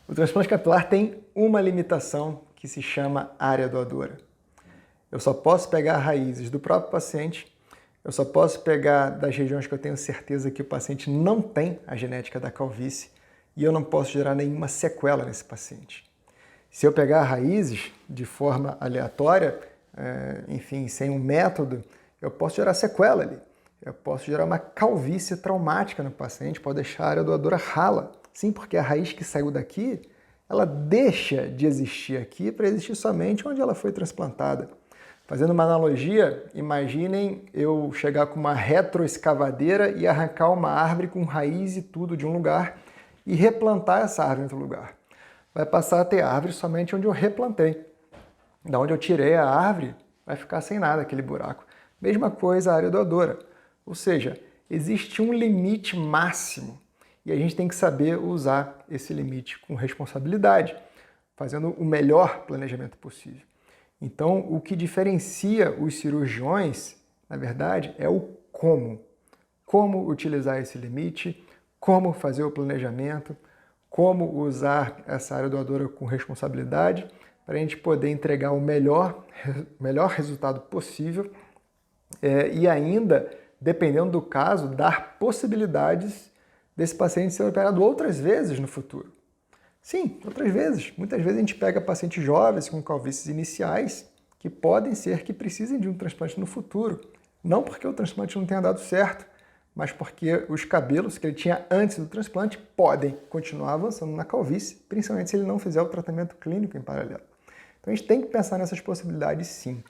O transplante capilar tem uma limitação que se chama área doadora. Eu só posso pegar raízes do próprio paciente, eu só posso pegar das regiões que eu tenho certeza que o paciente não tem a genética da calvície e eu não posso gerar nenhuma sequela nesse paciente. Se eu pegar raízes de forma aleatória, enfim, sem um método, eu posso gerar sequela ali. Eu posso gerar uma calvície traumática no paciente, pode deixar a área doadora rala. Sim, porque a raiz que saiu daqui, ela deixa de existir aqui para existir somente onde ela foi transplantada. Fazendo uma analogia, imaginem eu chegar com uma retroescavadeira e arrancar uma árvore com raiz e tudo de um lugar e replantar essa árvore em outro lugar. Vai passar a ter árvore somente onde eu replantei. Da onde eu tirei a árvore, vai ficar sem nada aquele buraco. Mesma coisa a área doadora. Ou seja, existe um limite máximo e a gente tem que saber usar esse limite com responsabilidade, fazendo o melhor planejamento possível. Então, o que diferencia os cirurgiões, na verdade, é o como. Como utilizar esse limite, como fazer o planejamento, como usar essa área doadora com responsabilidade para a gente poder entregar o melhor resultado possível e ainda, dependendo do caso, dar possibilidades desse paciente ser operado outras vezes no futuro. Sim, outras vezes. Muitas vezes a gente pega pacientes jovens com calvícies iniciais que podem ser que precisem de um transplante no futuro. Não porque o transplante não tenha dado certo, mas porque os cabelos que ele tinha antes do transplante podem continuar avançando na calvície, principalmente se ele não fizer o tratamento clínico em paralelo. Então a gente tem que pensar nessas possibilidades sim.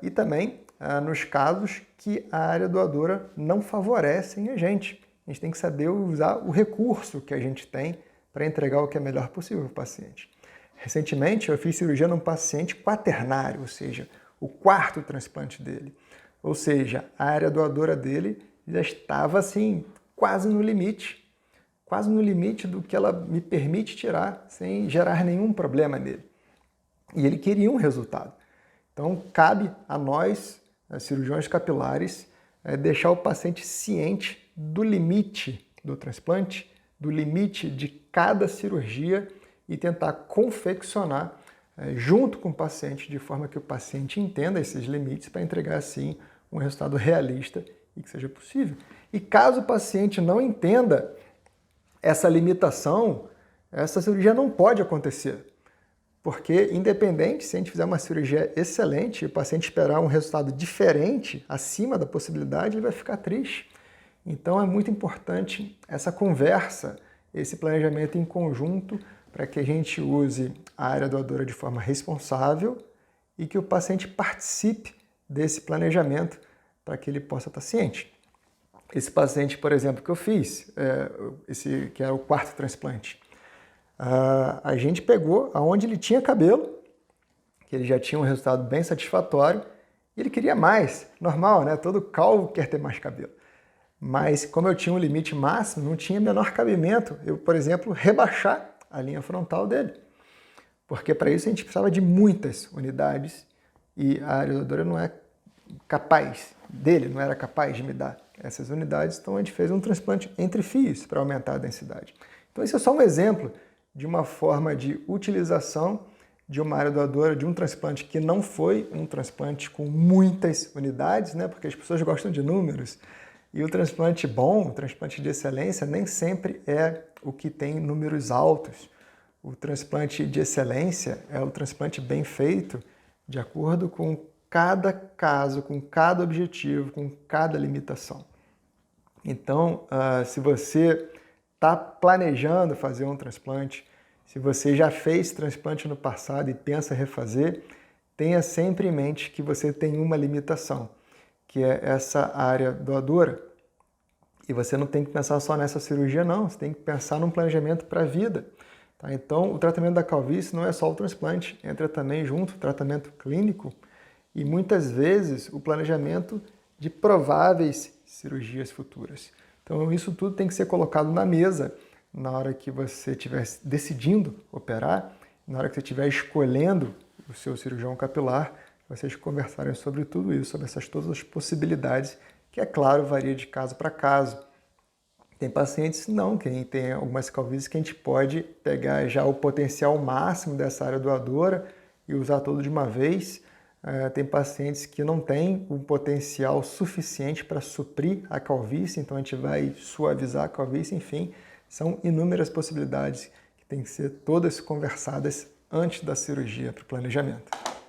E também nos casos que a área doadora não favorecem a gente. A gente tem que saber usar o recurso que a gente tem para entregar o que é melhor possível para o paciente. Recentemente eu fiz cirurgia num paciente quaternário, ou seja, o quarto transplante dele. Ou seja, a área doadora dele já estava assim, quase no limite do que ela me permite tirar sem gerar nenhum problema nele. E ele queria um resultado. Então, cabe a nós, cirurgiões capilares, deixar o paciente ciente do limite do transplante, do limite de cada cirurgia e tentar confeccionar junto com o paciente, de forma que o paciente entenda esses limites para entregar, assim, um resultado realista e que seja possível. E caso o paciente não entenda essa limitação, essa cirurgia não pode acontecer. Porque, independente, se a gente fizer uma cirurgia excelente e o paciente esperar um resultado diferente, acima da possibilidade, ele vai ficar triste. Então é muito importante essa conversa, esse planejamento em conjunto, para que a gente use a área doadora de forma responsável e que o paciente participe desse planejamento para que ele possa estar ciente. Esse paciente, por exemplo, que eu fiz, esse que era o quarto transplante, a gente pegou aonde ele tinha cabelo, que ele já tinha um resultado bem satisfatório, e ele queria mais, normal, né? Todo calvo quer ter mais cabelo. Mas como eu tinha um limite máximo, não tinha menor cabimento eu, por exemplo, rebaixar a linha frontal dele. Porque para isso a gente precisava de muitas unidades e a área doadora não é capaz, não era capaz de me dar essas unidades, então a gente fez um transplante entre fios para aumentar a densidade. Então esse é só um exemplo de uma forma de utilização de uma área doadora, de um transplante que não foi um transplante com muitas unidades, né? Porque as pessoas gostam de números, e o transplante bom, o transplante de excelência, nem sempre é o que tem números altos. O transplante de excelência é o transplante bem feito, de acordo com cada caso, com cada objetivo, com cada limitação. Então, se você está planejando fazer um transplante, se você já fez transplante no passado e pensa refazer, tenha sempre em mente que você tem uma limitação, que é essa área doadora. E você não tem que pensar só nessa cirurgia, não. Você tem que pensar num planejamento para a vida. Tá? Então, o tratamento da calvície não é só o transplante, entra também junto o tratamento clínico e muitas vezes o planejamento de prováveis cirurgias futuras. Então, isso tudo tem que ser colocado na mesa na hora que você estiver decidindo operar, na hora que você estiver escolhendo o seu cirurgião capilar, vocês conversarem sobre tudo isso, sobre todas as possibilidades, que, é claro, varia de caso para caso. Tem pacientes não, que tem algumas calvícies que a gente pode pegar já o potencial máximo dessa área doadora e usar tudo de uma vez. Tem pacientes que não têm um potencial suficiente para suprir a calvície, então a gente vai suavizar a calvície, enfim, são inúmeras possibilidades que têm que ser todas conversadas antes da cirurgia para o planejamento.